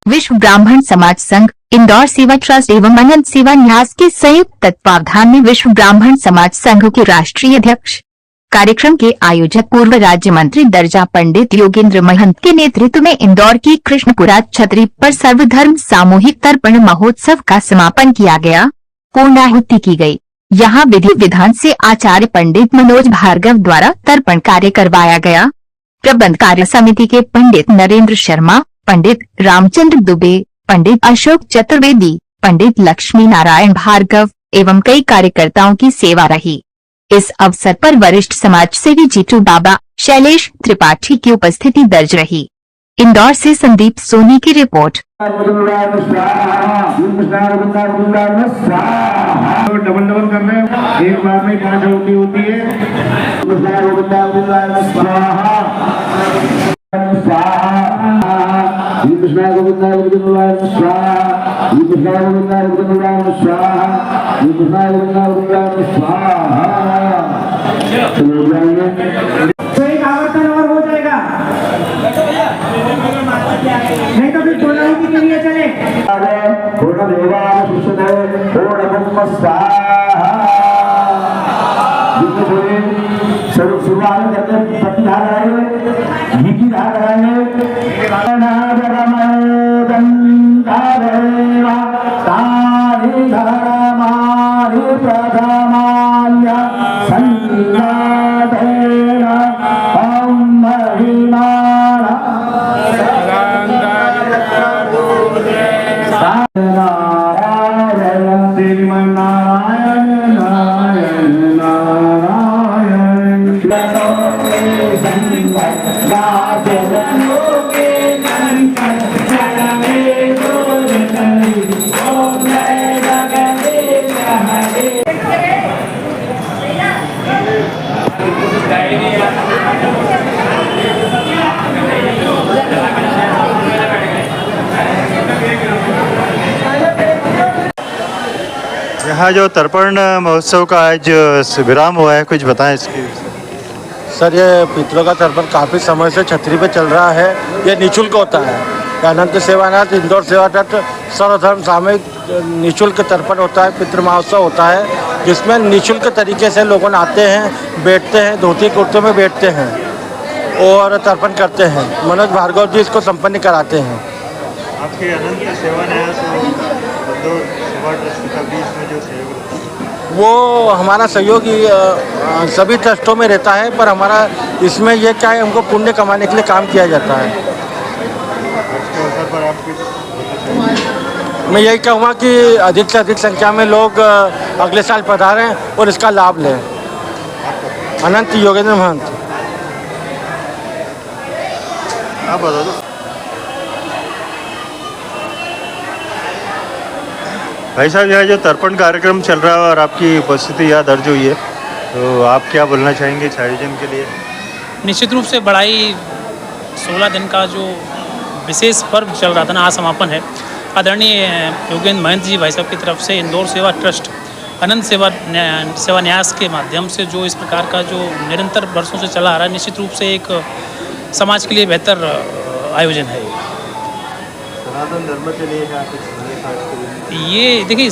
विश्व ब्राह्मण समाज संघ, इंदौर सेवा ट्रस्ट एवं अनंत सेवा न्यास के संयुक्त तत्वावधान में विश्व ब्राह्मण समाज संघ के राष्ट्रीय अध्यक्ष, कार्यक्रम के आयोजक पूर्व राज्य मंत्री दर्जा पंडित योगेंद्र महंत के नेतृत्व में इंदौर की कृष्णपुरा छतरी पर सर्वधर्म सामूहिक तर्पण महोत्सव का समापन किया गया। पूर्णाहुति की गई। यहाँ विधि विधान से आचार्य पंडित मनोज भार्गव द्वारा तर्पण कार्य करवाया गया। प्रबंध कार्य समिति के पंडित नरेंद्र शर्मा, पंडित रामचंद्र दुबे, पंडित अशोक चतुर्वेदी, पंडित लक्ष्मी नारायण भार्गव एवं कई कार्यकर्ताओं की सेवा रही। इस अवसर पर वरिष्ठ समाज सेवी जीतू बाबा, शैलेश त्रिपाठी की उपस्थिति दर्ज रही। इंदौर से संदीप सोनी की रिपोर्ट। डबल कर रहे हैं, एक बार में 5 होती है। कृष्णा गोविंदा गोविंदा स्वाहा, कृष्णा गोविंदा गोविंदा स्वाहा, कृष्णा गोविंदा गोविंदा स्वाहा। तो एक आवर्तन और हो जाएगा, नहीं तो फिर पूर्णाहुति के लिए चले। पूर्ण देवा पूर्ण ब्रह्म स्वाहा। शुरुआत करके पति धार रहे, घी की धार रहे। यहाँ जो तर्पण महोत्सव का आज विराम हुआ है, कुछ बताएं इसकी। सर, ये पितरों का तर्पण काफ़ी समय से छतरी पे चल रहा है। ये निःशुल्क होता है। अनंत सेवानाथ इंदौर सेवा ट्रस्ट सर्वधर्म सामूहिक निःशुल्क तर्पण होता है, पितृ महोत्सव होता है, जिसमें निःशुल्क तरीके से लोग आते हैं, बैठते हैं, धोती कुर्ते में बैठते हैं और तर्पण करते हैं। मनोज भार्गव जी इसको संपन्न कराते हैं। आपके अनंत सेवा न्यास सेवा ट्रस्ट का बीच में जो सहयोग, वो हमारा सहयोगी सभी ट्रस्टों में रहता है, पर हमारा इसमें ये क्या है, हमको पुण्य कमाने के लिए काम किया जाता है। मैं यही कहूँगा कि अधिक से अधिक संख्या में लोग अगले साल पधारें और इसका लाभ लें। अनंत योगेंद्र महंत। आप बता दो भाई साहब, यह जो तर्पण कार्यक्रम चल रहा है और आपकी उपस्थिति यहाँ दर्ज हुई है, तो आप क्या बोलना चाहेंगे इस आयोजन के लिए? निश्चित रूप से बड़ा ही 16 दिन का जो विशेष पर्व चल रहा था ना, आज समापन है। आदरणीय योगेंद्र महंत जी भाई साहब की तरफ से इंदौर सेवा ट्रस्ट अनंत सेवा न्यास के माध्यम से जो इस प्रकार का जो निरंतर वर्षों से चला आ रहा है, निश्चित रूप से एक समाज के लिए बेहतर आयोजन है। सनातन धर्म के लिए ये देखिए,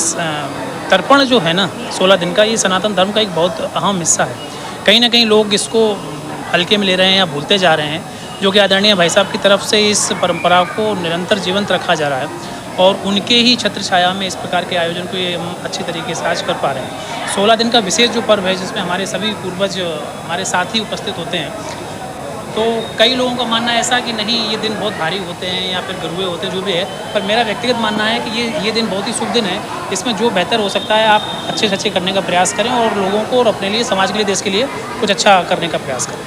तर्पण जो है ना 16 दिन का, ये सनातन धर्म का एक बहुत अहम हिस्सा है। कहीं ना कहीं लोग इसको हल्के में ले रहे हैं या भूलते जा रहे हैं, जो कि आदरणीय भाई साहब की तरफ से इस परंपरा को निरंतर जीवंत रखा जा रहा है और उनके ही छत्र छाया में इस प्रकार के आयोजन को ये हम अच्छी तरीके से आज कर पा रहे हैं। 16 दिन का विशेष जो पर्व है, जिसमें हमारे सभी पूर्वज हमारे साथ ही उपस्थित होते हैं, तो कई लोगों का मानना ऐसा कि नहीं, ये दिन बहुत भारी होते हैं या फिर गरुए होते हैं, जो भी है, पर मेरा व्यक्तिगत मानना है कि ये दिन बहुत ही शुभ दिन है। इसमें जो बेहतर हो सकता है आप अच्छे से अच्छे करने का प्रयास करें और लोगों को और अपने लिए, समाज के लिए, देश के लिए कुछ अच्छा करने का प्रयास करें।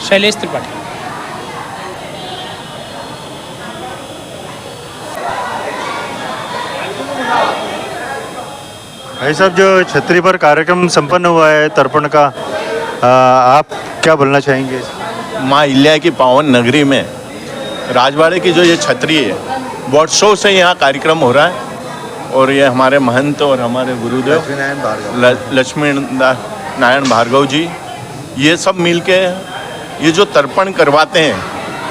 शैलेश त्रिपाठी। भाई साहब, जो छतरी पर कार्यक्रम संपन्न हुआ है तर्पण का, आप क्या बोलना चाहेंगे? माँ इल्या की पावन नगरी में राजवाड़े की जो ये छतरी है, वर्षों से यहाँ कार्यक्रम हो रहा है और ये हमारे महंत और हमारे गुरुदेव लक्ष्मी नारायण भार्गव जी, ये सब मिलके ये जो तर्पण करवाते हैं,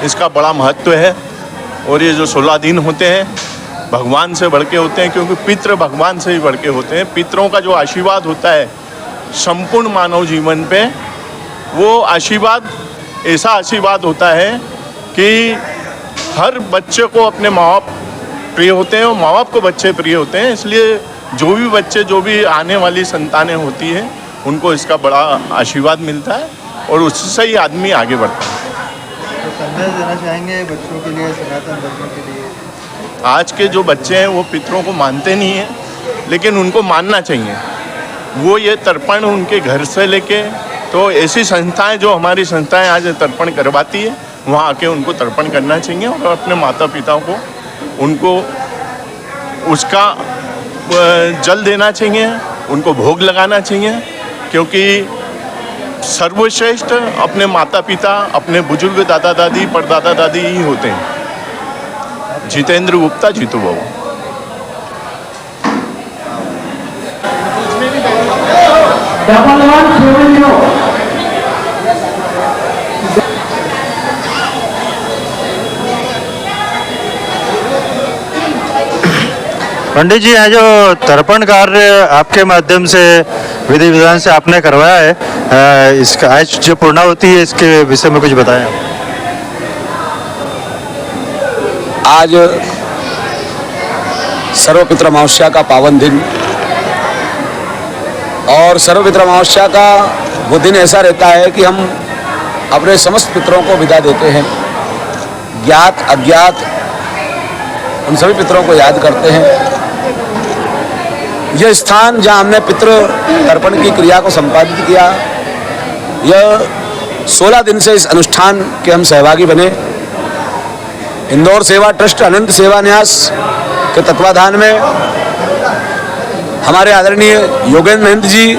इसका बड़ा महत्व है और ये जो 16 दिन होते हैं भगवान से बढ़ के होते हैं, क्योंकि पितृ भगवान से ही बढ़ के होते हैं। पितरों का जो आशीर्वाद होता है संपूर्ण मानव जीवन पे, वो आशीर्वाद ऐसा आशीर्वाद होता है कि हर बच्चे को अपने माँ बाप प्रिय होते हैं और माँ बाप को बच्चे प्रिय होते हैं। इसलिए जो भी बच्चे, जो भी आने वाली संतानें होती हैं, उनको इसका बड़ा आशीर्वाद मिलता है और उससे ही आदमी आगे बढ़ता है। तो संदेश देना चाहेंगे बच्चों के लिए, सनातन धर्म के लिए? आज के जो बच्चे हैं वो पितरों को मानते नहीं हैं, लेकिन उनको मानना चाहिए। वो ये तर्पण उनके घर से लेके, तो ऐसी संस्थाएं जो हमारी संस्थाएं आज तर्पण करवाती है, वहाँ आके उनको तर्पण करना चाहिए और अपने माता पिता को उनको उसका जल देना चाहिए, उनको भोग लगाना चाहिए, क्योंकि सर्वश्रेष्ठ अपने माता पिता, अपने बुजुर्ग दादा दादी, परदादा दादी ही होते हैं। जितेंद्र गुप्ता, जीतू बाबू। डबल 170। पंडित जी, यहाँ जो तर्पण कार्य आपके माध्यम से विधि विधान से आपने करवाया है, इसका आज जो पूर्णाहुति है इसके विषय में कुछ बताएं आप। आज सर्वपितृ अमावस्या का पावन दिन, और सर्वपितृ अमावस्या का वो दिन ऐसा रहता है कि हम अपने समस्त पितरों को विदा देते हैं। ज्ञात अज्ञात उन सभी पितरों को याद करते हैं। यह स्थान जहाँ हमने पितृ तर्पण की क्रिया को संपादित किया, यह 16 दिन से इस अनुष्ठान के हम सहभागी बने। इंदौर सेवा ट्रस्ट अनंत सेवा न्यास के तत्वाधान में हमारे आदरणीय योगेंद्र महंत जी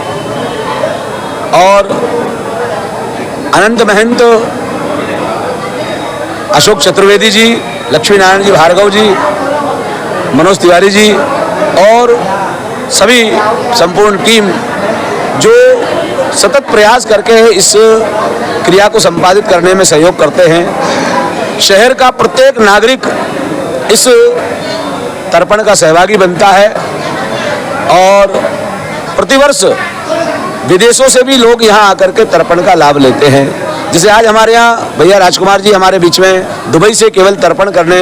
और अनंत महंत अशोक चतुर्वेदी जी, लक्ष्मी नारायण जी भार्गव जी, मनोज तिवारी जी और सभी संपूर्ण टीम जो सतत प्रयास करके इस क्रिया को संपादित करने में सहयोग करते हैं। शहर का प्रत्येक नागरिक इस तर्पण का सहभागी बनता है और प्रतिवर्ष विदेशों से भी लोग यहाँ आकर के तर्पण का लाभ लेते हैं। जैसे आज हमारे यहाँ भैया राजकुमार जी हमारे बीच में दुबई से केवल तर्पण करने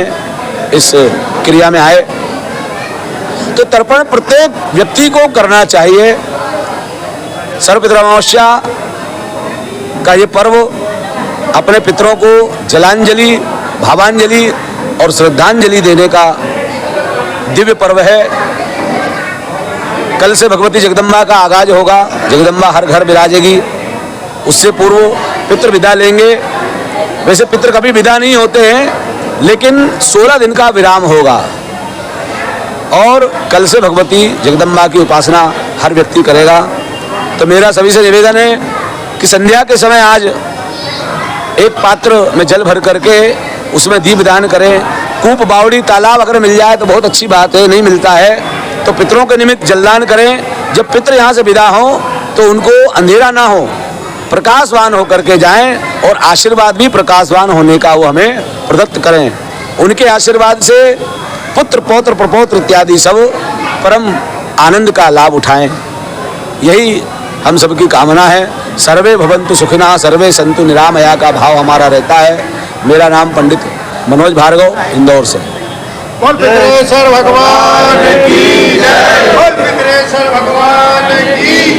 इस क्रिया में आए। तो तर्पण प्रत्येक व्यक्ति को करना चाहिए। सर्वपितृ अमावस्या का ये पर्व अपने पितरों को जलांजलि, भावांजलि और श्रद्धांजलि देने का दिव्य पर्व है। कल से भगवती जगदम्बा का आगाज होगा। जगदम्बा हर घर विराजेगी। उससे पूर्व पितृ विदा लेंगे। वैसे पितृ कभी विदा नहीं होते हैं, लेकिन 16 दिन का विराम होगा और कल से भगवती जगदम्बा की उपासना हर व्यक्ति करेगा। तो मेरा सभी से निवेदन है कि संध्या के समय आज एक पात्र में जल भर करके उसमें दीपदान करें। कूप, बावड़ी, तालाब अगर मिल जाए तो बहुत अच्छी बात है, नहीं मिलता है तो पितरों के निमित्त जलदान करें। जब पितर यहाँ से विदा हों तो उनको अंधेरा ना हो, प्रकाशवान होकर के जाएं और आशीर्वाद भी प्रकाशवान होने का वो हमें प्रदत्त करें। उनके आशीर्वाद से पुत्र, पौत्र, प्रपौत्र इत्यादि सब परम आनंद का लाभ उठाएं। यही हम सबकी कामना है। सर्वे भवन्तु सुखिनः, सर्वे सन्तु निरामया का भाव हमारा रहता है। मेरा नाम पंडित मनोज भार्गव, इंदौर से। बोल पितरेश्वर भगवान की जय। बोल पितरेश्वर भगवान की